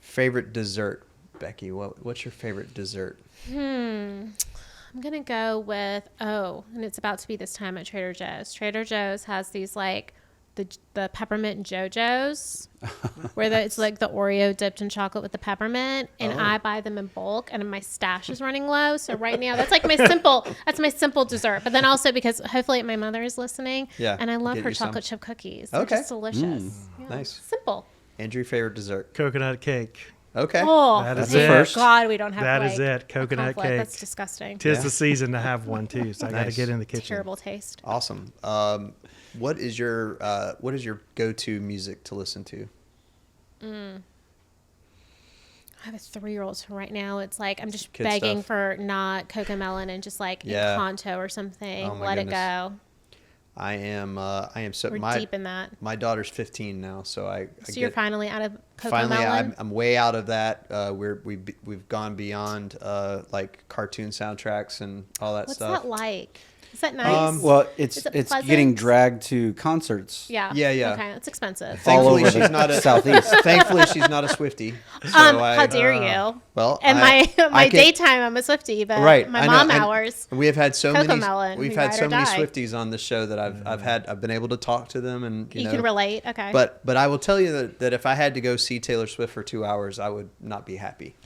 A: favorite dessert. Becky, what's your favorite dessert?
D: I'm gonna go with and it's about to be this time at Trader Joe's. Trader Joe's has these like the peppermint JoJo's, where it's like the Oreo dipped in chocolate with the peppermint, and I buy them in bulk, and my stash is running low. So right now, that's like my simple dessert. But then also because hopefully my mother is listening, and I love her chocolate chip cookies. They're just delicious. Yeah.
A: Nice,
D: simple.
A: Andrew, favorite dessert?
B: Coconut cake.
A: Okay.
D: Oh,
B: That's
D: it.
B: first.
D: God, we don't have
B: That
D: like,
B: is it. Coconut cake.
D: That's disgusting.
B: Tis the season to have one too, so I got to get in the kitchen.
D: Terrible taste.
A: Awesome. What is your go-to music to listen to?
D: I have a 3-year-old, so right now it's like I'm just
A: Kid
D: begging
A: stuff.
D: for not Cocomelon and just like Encanto or something.
A: Oh, my
D: Let
A: goodness.
D: it go.
A: I am so
D: We're deep in that.
A: My daughter's 15 now, so
D: you're finally out of Cocomelon?
A: finally I'm way out of that. We've gone beyond like cartoon soundtracks and all that stuff.
D: What's that like? Is that nice?
C: Well, it's
D: pleasant?
C: getting dragged to concerts.
D: Yeah.
A: Yeah.
D: Okay, it's expensive.
A: Thankfully,
C: all over
A: she's not a
C: Southeast.
A: Thankfully, she's not a Swiftie. So
D: How dare you?
A: Well,
D: and
A: I
D: my
A: can-
D: daytime, I'm a Swiftie, but
A: Right,
D: my
A: I know,
D: mom
A: and
D: hours.
A: We have had so many.
D: Cocomelon,
A: We've
D: we
A: had
D: ride
A: so
D: or
A: many
D: die.
A: Swifties on the show that I've been able to talk to them, and
D: You can relate. Okay.
A: But I will tell you that if I had to go see Taylor Swift for 2 hours, I would not be happy.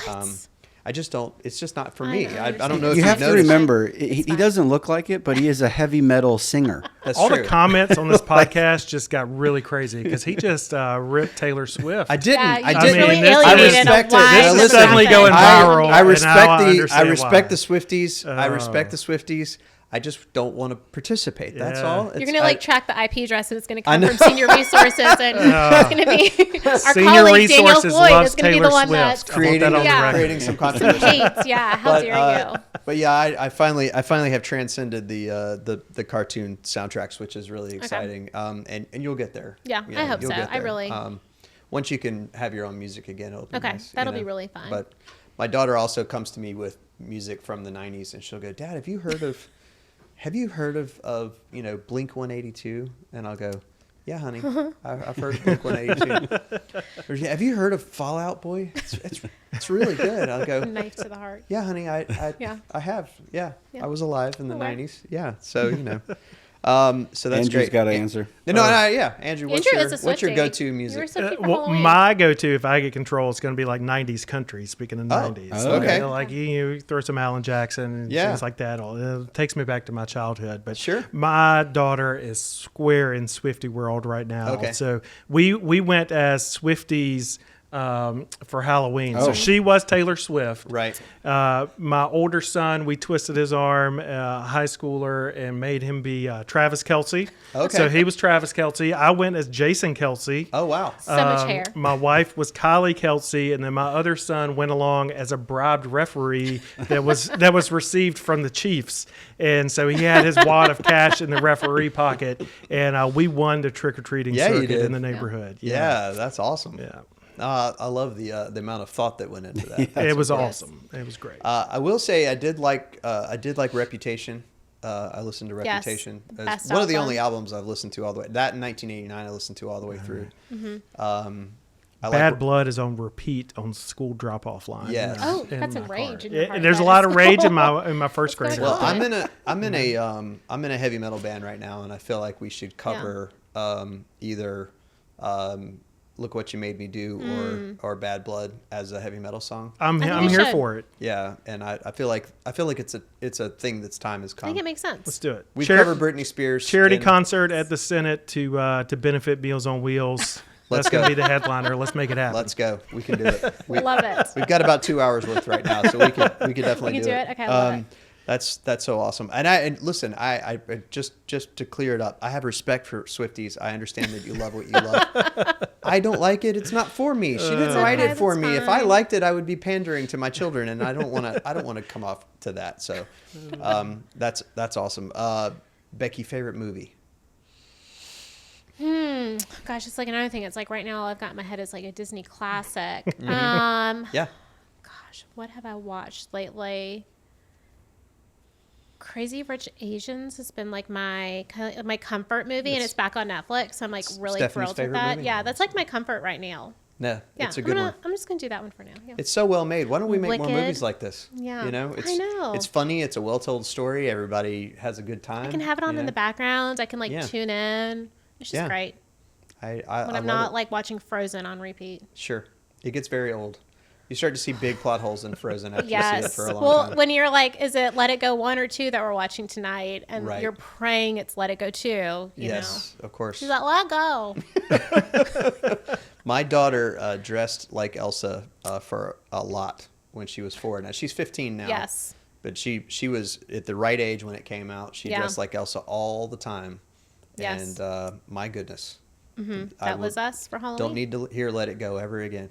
D: What?
A: I just don't. It's just not for
D: I
A: me.
D: know,
A: I don't know if
C: You
A: you've
C: have to
A: noticed.
C: remember, he doesn't look like it, but he is a heavy metal singer.
A: That's
B: All
A: true.
B: the comments on this podcast just got really crazy because he just ripped Taylor Swift.
A: I didn't.
D: Yeah,
A: I
D: you
A: didn't.
D: really
B: this-
A: I
D: alienated
A: respect
D: a
A: it.
D: wide
A: This is
D: demographic.
B: suddenly going viral.
A: I
B: and
A: respect
B: now I
A: the. I
B: understand
A: respect
B: why.
A: the Swifties. I
B: Oh.
A: respect the Swifties. I just don't want to participate. That's
B: Yeah.
A: all.
D: You're gonna track the IP address, and it's gonna
A: I
D: come
A: know.
D: from Senior Resources, and it's gonna be our
B: Senior
D: colleague Danielle
B: Resources
D: Floyd
B: loves
D: is gonna be
B: Taylor
D: the one
B: Swift.
D: that's
B: I want that on the
D: Yeah.
B: record.
A: creating some
D: some
A: controversy.
D: hates. Yeah, how dare you?
A: But yeah, I finally have transcended the cartoon soundtracks, which is really exciting. And you'll get there.
D: Yeah,
A: You
D: I
A: know,
D: hope
A: you'll
D: so.
A: get
D: I
A: there.
D: really-
A: once you can have your own music again, it'll be
D: Okay,
A: nice,
D: that'll be really fun.
A: But my daughter also comes to me with music from the 90s, and she'll go, "Dad, have you heard of Blink 182?" And I'll go, Yeah, honey. I've heard of Blink-182. Have you heard of Fall Out Boy? It's really good. I'll go.
D: Knife to the heart.
A: Yeah, honey. I have. Yeah,
D: Yeah.
A: I was alive in the
D: Okay.
A: 90s. Yeah, so so that's
C: Andrew's
A: great.
C: got to answer.
A: No, yeah, Andrew. What's
D: Andrew is a
A: your
D: Swiftie.
A: go-to
D: You were
A: music?
D: Swiftie for
B: Well,
D: Halloween.
B: my go-to if I get control, it's going to be like '90s country. Speaking of '90s,
C: Oh,
A: okay.
B: like you throw some Alan Jackson and
A: Yeah.
B: things like that. It takes me back to my childhood. But
A: Sure.
B: my daughter is square in Swiftie world right now.
A: Okay.
B: So we went as Swifties for Halloween.
C: Oh.
B: So she was Taylor Swift.
A: Right.
B: My older son, we twisted his arm, high schooler, and made him be Travis Kelce.
A: Okay.
B: So he was Travis Kelce. I went as Jason Kelce.
A: Oh wow.
D: So much hair.
B: My wife was Kylie Kelce, and then my other son went along as a bribed referee that was received from the Chiefs, and so he had his wad of cash in the referee pocket, and we won the trick or treating
A: Yeah, you
B: circuit
A: did.
B: in the neighborhood.
A: Yeah, that's awesome.
B: Yeah.
A: I love the amount of thought that went into that.
B: It was awesome. It was great.
A: I will say I did like Reputation. I listened to Reputation. It's
D: Best
A: one of the
D: album.
A: only albums I've listened to all the way. That in 1989 I listened to all the way through. I
B: Bad
A: like,
B: Blood is on repeat on school drop-off line.
A: Yes.
D: Oh,
B: in
D: that's a
B: my
D: rage
B: car.
D: in your heart.
B: There's a
D: That
B: lot
D: is
B: of rage in
D: cool.
B: my first grade.
D: going
A: well,
D: on?
A: I'm in a heavy metal band right now, and I feel like we should cover either Look What You Made Me Do or Bad Blood as a heavy metal song.
B: I'm
D: think
B: I'm
D: we
B: here
D: should.
B: for it.
A: Yeah, and I feel like it's a thing that's time has
D: I
A: come.
D: think it makes sense.
B: Let's do it.
A: We've
B: Char-
A: covered Britney Spears
B: charity
A: and-
B: concert at the Senate to benefit Meals on Wheels.
A: Let's
B: That's going
A: go.
B: to be the headliner. Let's make it happen.
A: Let's go. We can do it.
D: Love it.
A: We've got about 2 hours worth right now, so we could definitely
D: We can
A: do
D: do
A: it.
D: it? Okay, I love it.
A: That's so awesome. And listen, I just to clear it up, I have respect for Swifties. I understand that you love what you love. I don't like it. It's not for me. She didn't write
D: okay,
A: it for
D: that's
A: me. If I
D: fine.
A: liked it, I would be pandering to my children, and I don't want to come off to that. So, that's awesome. Becky, favorite movie?
D: Gosh, it's like another thing. It's like right now all I've got in my head is like a Disney classic.
A: Yeah.
D: Gosh, what have I watched lately? Crazy Rich Asians has been like my comfort movie, and it's back on Netflix. So I'm like really
A: Stephanie's
D: thrilled with
A: favorite
D: that.
A: movie?
D: Yeah, that's like my comfort right now.
A: No,
D: Yeah,
A: it's a good one.
D: I'm just gonna do that one for now. Yeah.
A: It's so well made. Why don't we make more
D: Wicked.
A: movies like this?
D: Yeah.
A: You know,
D: I know.
A: It's funny. It's a well-told story. Everybody has a good time.
D: I can have it on
A: you
D: in
A: know?
D: the background. I can like
A: Yeah.
D: tune in. It's just
A: Yeah.
D: great
A: I
D: when
A: love
D: I'm not
A: it.
D: like watching Frozen on repeat.
A: Sure. It gets very old. You start to see big plot holes in Frozen after you see it
D: Yes.
A: for a long
D: Well,
A: time.
D: when you're like, is it Let It Go 1 or 2 that we're watching tonight? And
A: Right.
D: you're praying it's Let It Go 2. You
A: Yes,
D: know?
A: of course.
D: She's like, let go.
A: My daughter dressed like Elsa for a lot when she was 4. Now she's 15 now.
D: Yes.
A: But she was at the right age when it came out. She
D: Yeah.
A: dressed like Elsa all the time.
D: Yes.
A: And my goodness.
D: That was us for Halloween.
A: Don't need to hear Let It Go ever again.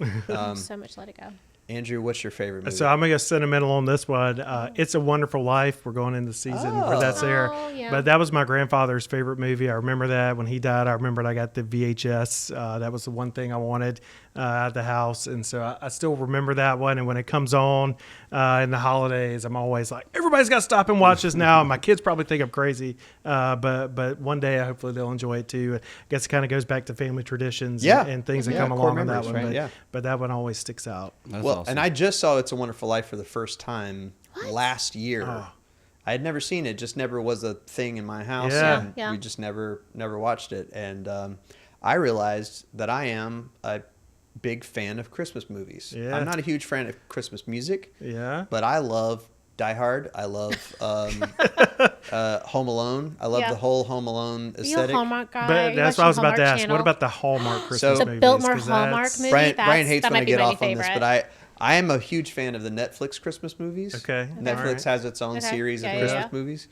D: So much Let It Go.
A: Andrew, what's your favorite movie?
B: So I'm going to go sentimental on this one. It's a Wonderful Life. We're going into season where that's there.
D: Oh, yeah.
B: But that was my grandfather's favorite movie. I remember that when he died. I remembered I got the VHS. That was the one thing I wanted at the house. And so I still remember that one. And when it comes on in the holidays, I'm always like, everybody's got to stop and watch this now. And my kids probably think I'm crazy. But one day, hopefully they'll enjoy it too. I guess it kind of goes back to family traditions
A: Yeah.
B: and things that
A: Yeah,
B: come
A: core
B: along on that
A: memories,
B: one.
A: right?
B: But,
A: Yeah.
B: but that one always sticks out.
C: That's
A: Well,
C: awesome.
A: and I just saw It's a Wonderful Life for the first time last year.
B: Oh.
A: I had never seen it; just never was a thing in my house,
B: Yeah.
A: and
D: Yeah.
A: we just never watched it. And I realized that I am a big fan of Christmas movies.
B: Yeah.
A: I'm not a huge fan of Christmas music,
B: Yeah.
A: but I love Die Hard. I love Home Alone. I love
D: Yeah.
A: the whole Home Alone
D: Are you a
A: aesthetic.
D: Hallmark guy? Are
B: But
D: you
B: that's what I was
D: watching
B: about to
D: Hallmark
B: ask.
D: Channel?
B: What about the Hallmark Christmas
A: So-
B: movies?
D: Biltmore
B: 'Cause
D: Hallmark
B: that's-
D: movie?
A: Brian
D: That's-
A: hates
D: that
A: when I
D: might be
A: get
D: my
A: off on this,
D: favorite.
A: but I am a huge fan of the Netflix Christmas movies.
B: Okay.
A: Netflix
B: Alright.
A: has its own
D: Okay.
A: series of
D: Yeah, yeah,
A: Christmas
D: yeah.
A: movies.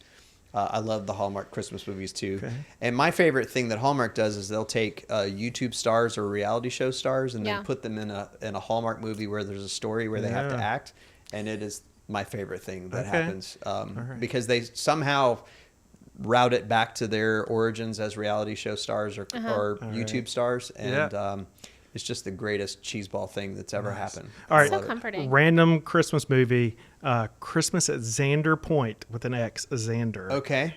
A: I love the Hallmark Christmas movies too.
B: Okay.
A: And my favorite thing that Hallmark does is they'll take YouTube stars or reality show stars and
D: Yeah.
A: then put them in a Hallmark movie where there's a story where they have to
B: Yeah.
A: act, and it is my favorite thing that
B: Okay.
A: happens
B: Alright.
A: because they somehow route it back to their origins as reality show stars or
B: Alright.
A: YouTube stars, and
B: Yeah.
A: It's just the greatest cheeseball thing that's ever happened.
B: All right.
D: So comforting.
B: Random Christmas movie, Christmas at Xander Point with an X, Xander.
A: Okay.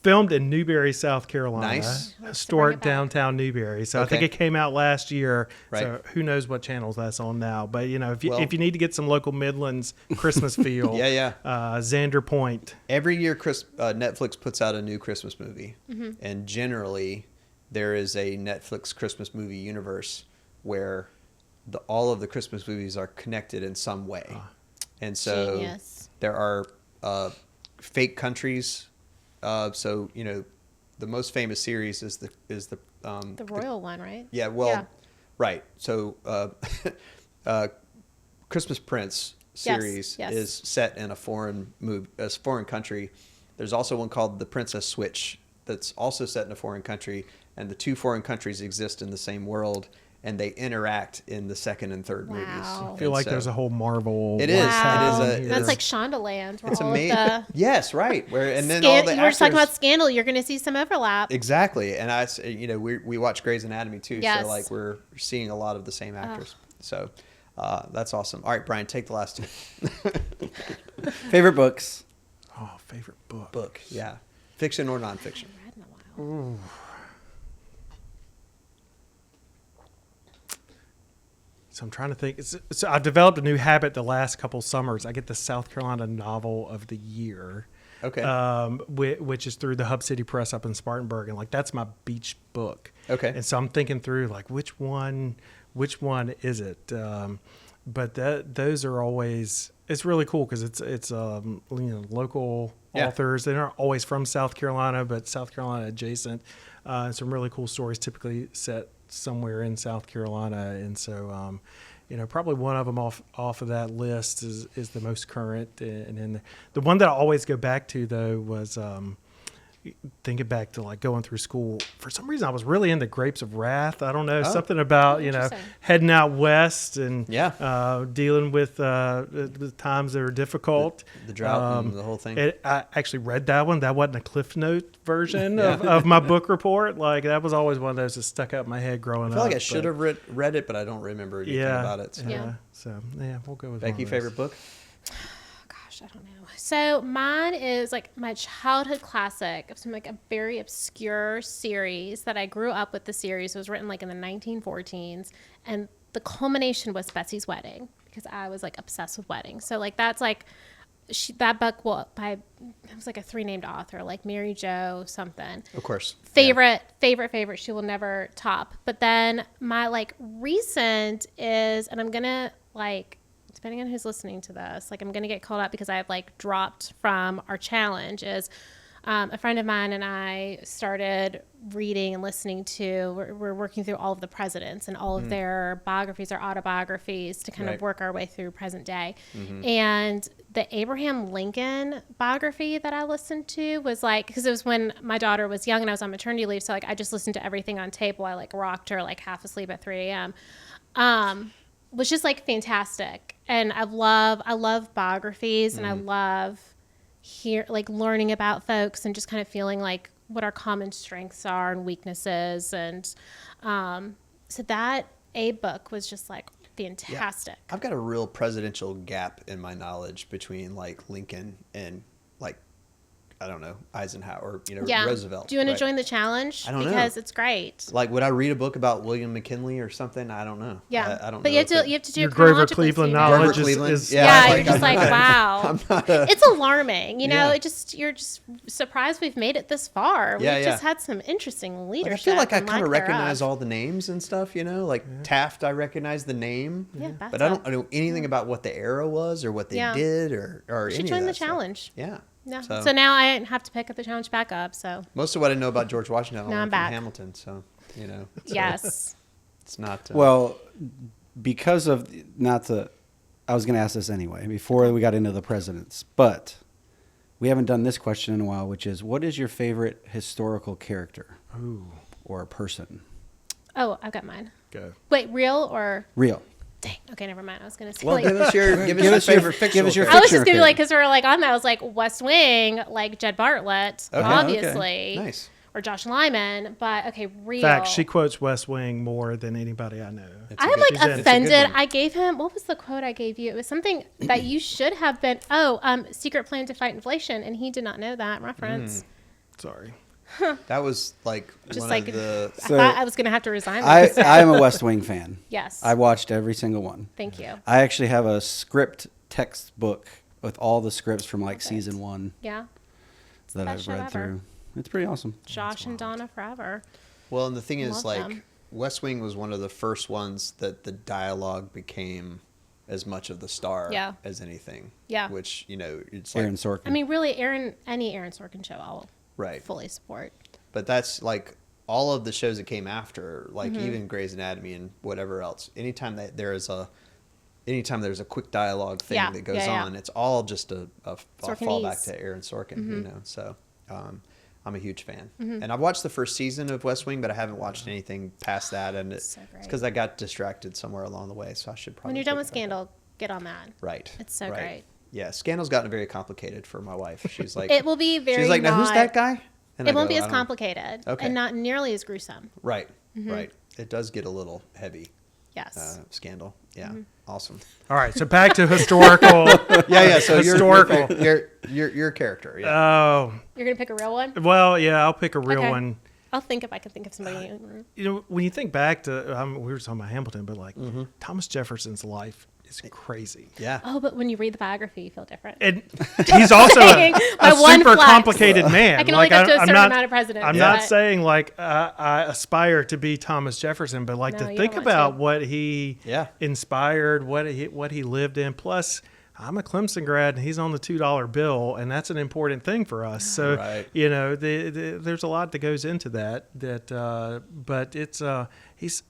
B: Filmed in Newberry, South Carolina.
A: Nice.
B: Historic downtown Newberry. So I think it came out last year.
A: Right.
B: So who knows what channels that's on now. But, if you need to get some local Midlands Christmas feel, Xander Point.
A: Every year Netflix puts out a new Christmas movie. And generally there is a Netflix Christmas movie universe where all of the Christmas movies are connected in some way. And so
D: Genius.
A: there are fake countries. So, the most famous series is the
D: royal one, right?
A: Yeah, well, right. So Christmas Prince series is set in a foreign country. There's also one called The Princess Switch that's also set in a foreign country, and the two foreign countries exist in the same world, and they interact in the second and third movies.
B: I feel like there's a whole Marvel.
A: It is.
D: Wow.
A: It is.
D: That's like Shondaland.
A: It's amazing. Yes, right. All the
D: you were
A: actors,
D: just talking about Scandal. You're going to see some overlap.
A: Exactly, and we watch Grey's Anatomy too.
D: Yes.
A: So like we're seeing a lot of the same actors. So that's awesome. All right, Brian, take the last two.
C: Favorite books?
B: Oh, favorite book.
A: Book, yeah, fiction or nonfiction.
D: I haven't read in a while.
B: Ooh. So I'm trying to think. So I've developed a new habit the last couple summers. I get the South Carolina Novel of the Year.
A: Okay.
B: Which is through the Hub City Press up in Spartanburg, and that's my beach book.
A: Okay.
B: And so I'm thinking through which one is it? But those are always, it's really cool because it's local authors. They're not always from South Carolina, but South Carolina adjacent. Some really cool stories typically set somewhere in South Carolina, and so probably one of them off of that list is the most current. And then the one that I always go back to though was thinking back to going through school. For some reason I was really into Grapes of Wrath. I don't know, something about heading out west and dealing with the times that are difficult,
A: the drought and the whole thing.
B: I actually read that one. That wasn't a Cliff Note version of my book report. That was always one of those that stuck out in my head growing up.
A: I feel like I should have read it, but I don't remember anything about it.
B: So we'll go with
A: Becky, favorite book?
D: I don't know. So mine is my childhood classic of some a very obscure series that I grew up with. The series was written in the 1914s, and the culmination was Betsy's Wedding because I was obsessed with weddings. So that's that book it was a three named author Mary Jo something.
A: Of course.
D: Favorite she will never top. But then my recent is, and I'm gonna depending on who's listening to this, I'm going to get called out because I've dropped from our challenge, is a friend of mine and I started reading and listening to, we're working through all of the presidents and all of their biographies or autobiographies to kind of work our way through present day. And the Abraham Lincoln biography that I listened to was because it was when my daughter was young and I was on maternity leave. So I just listened to everything on tape while I rocked her half asleep at 3 a.m. Was just fantastic. And I love biographies and I love learning about folks and just kind of feeling what our common strengths are and weaknesses. And so that book was just fantastic.
A: Yeah. I've got a real presidential gap in my knowledge between Lincoln and I don't know, Eisenhower, Roosevelt.
D: Do you want to join the challenge?
A: I don't know.
D: Because it's great.
A: Would I read a book about William McKinley or something? I don't know.
D: Yeah.
A: I don't know.
D: But you have to do
B: your
D: it
B: Grover
D: chronologically.
B: Cleveland
D: So
B: knowledge
A: Grover Cleveland?
B: is
D: you're just wow. It's alarming. You're just surprised we've made it this far. We've just had some interesting leadership.
A: I feel like I kind of recognize all the names and stuff, Taft, I recognize the name.
D: Yeah,
A: but I don't know anything about what the era was or what they did or any of that.
D: You should join the
A: stuff.
D: challenge.
A: Yeah.
D: No. So now I have to pick up the challenge back up. So
A: most of what I know about George Washington, I learned from
D: back.
A: Hamilton. So
D: yes,
A: it's not.
C: Well, because of I was going to ask this anyway before we got into the presidents, but we haven't done this question in a while, which is, what is your favorite historical character or person?
D: Oh, I've got mine.
B: Go.
D: Wait, real or
C: real?
D: Dang. Okay, never mind. I was going to say.
A: Well, give us your favorite fictional.
C: Give us your
D: I was just
C: fictional
D: going to be because we were on that. I was West Wing, Jed Bartlett,
A: Okay.
D: obviously.
A: Okay. Nice.
D: or Josh Lyman, but okay, real.
B: In fact, she quotes West Wing more than anybody I know.
D: I'm like offended. I gave him, what was the quote I gave you? It was something that you should have been, secret plan to fight inflation. And he did not know that reference.
B: Sorry.
A: That was like
D: Just
A: one
D: like,
A: of the.
D: I thought I was going to have to resign.
C: I am a West Wing fan.
D: Yes.
C: I watched every single one.
D: Thank you.
C: I actually have a script textbook with all the scripts from like season 1
D: Yeah.
C: that I've read through. It's pretty awesome.
D: Josh and Donna forever.
A: Well, and the thing is,
D: Love
A: like,
D: them.
A: West Wing was one of the first ones that the dialogue became as much of the star as anything.
D: Yeah.
A: Which, you know, it's
C: Aaron
A: like.
C: Sorkin.
D: I mean, really, any Aaron Sorkin show I'll
A: Right.
D: fully support.
A: But that's like all of the shows that came after, like
D: Mm-hmm.
A: even Grey's Anatomy and whatever else. Anytime there's a quick dialogue thing that goes on, it's all just a fallback to Aaron Sorkin, you know. So I'm a huge fan, and I've watched the first season of West Wing, but I haven't watched anything past that, and it's because I got distracted somewhere along the way. So I should probably.
D: When you're done with Scandal, get on that.
A: Right.
D: It's so great.
A: Yeah, Scandal's gotten very complicated for my wife. She's like,
D: It will be very.
A: She's like, now who's that guy? And
D: It
A: I
D: won't
A: go,
D: be as
A: "I don't-"
D: complicated and not nearly as gruesome.
A: Right. Right. It does get a little heavy.
D: Yes.
A: Scandal. Yeah. Awesome.
B: All right, so back to historical.
A: Yeah. So
B: historical.
A: Your character. Yeah.
B: Oh,
D: You're going to pick a real one?
B: well, yeah, I'll pick a real
D: Okay.
B: one.
D: I'll think if I can think of somebody.
B: You know, when you think back to, we were talking about Hamilton, but like Thomas Jefferson's life is crazy.
A: Yeah.
D: Oh, but when you read the biography, you feel different.
B: And he's also
D: Saying
B: a
D: my one
B: super
D: flex.
B: complicated man.
D: I can only
B: like,
D: get to a certain
B: not,
D: amount of presidents.
B: I'm not saying like I aspire to be Thomas Jefferson, but like
D: No,
B: to
D: you
B: think
D: don't want
B: about
D: to.
B: what he inspired, what he lived in. Plus, I'm a Clemson grad, and he's on the $2 bill, and that's an important thing for us. So, you know, there's a lot that goes into that. But it's he's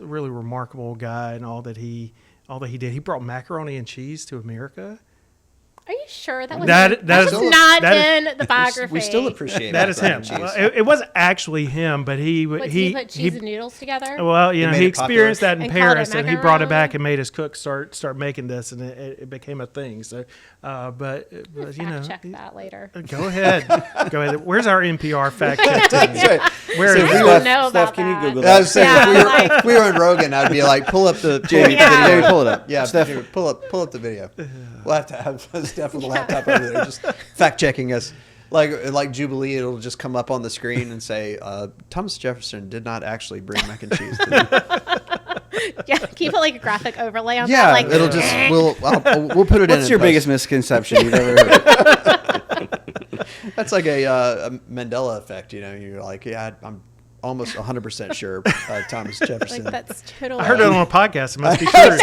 B: a really remarkable guy, and all that he did. He brought macaroni and cheese to America.
D: Are you sure that was
B: That
D: that
B: is-
D: was not
B: that is-
D: in the biography?
A: We still appreciate
B: That is him.
A: macaroni and
B: Well,
A: cheese.
B: it wasn't actually him, but he
D: What,
B: he
D: put cheese and noodles together?
B: well, you know,
A: made
B: he
A: it popular.
B: experienced that in
D: And called it
B: Paris, and he brought it
D: macaroni?
B: back and made his cooks start making this, and it became a thing. So, but you know,
D: Check that later.
B: go ahead. Where's our NPR fact check team?
A: That's right.
B: Where
D: I
B: is
D: don't
B: it?
D: know about
C: Steph, can you
D: that.
C: Google
A: I
C: that?
A: was saying,
D: Yeah,
A: if we were on Rogan, I'd be like, pull up the
C: Jamie,
D: Yeah.
C: Jamie, pull it up.
A: Yeah,
C: Steph,
A: Jamie, pull up the video. We'll have to have Steph with the laptop over there, just fact checking us. Like Jubilee, it'll just come up on the screen and say, Thomas Jefferson did not actually bring mac and cheese.
D: Yeah, can you put like a graphic overlay on
A: Yeah,
D: that? Like,
A: it'll just we'll put it in.
C: what's your
A: post.
C: biggest misconception you've ever heard?
A: That's like a Mandela effect, you know. You're like, yeah, I'm almost 100% sure Thomas Jefferson.
D: like that's totally.
B: I heard it on a podcast. It must be true.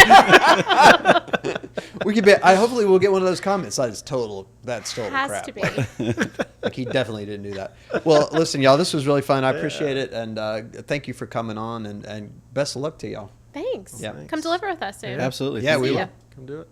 A: We could be. Hopefully we'll get one of those comments. That's total
D: Has
A: crap.
D: to be.
A: Like he definitely didn't do that. Well, listen, y'all, this was really fun. I appreciate it, and thank you for coming on, and best of luck to y'all.
D: Thanks.
A: Yeah.
D: Come deliver with us soon.
C: Absolutely.
A: Yeah, we
D: See
A: will.
D: ya.
B: Come do it.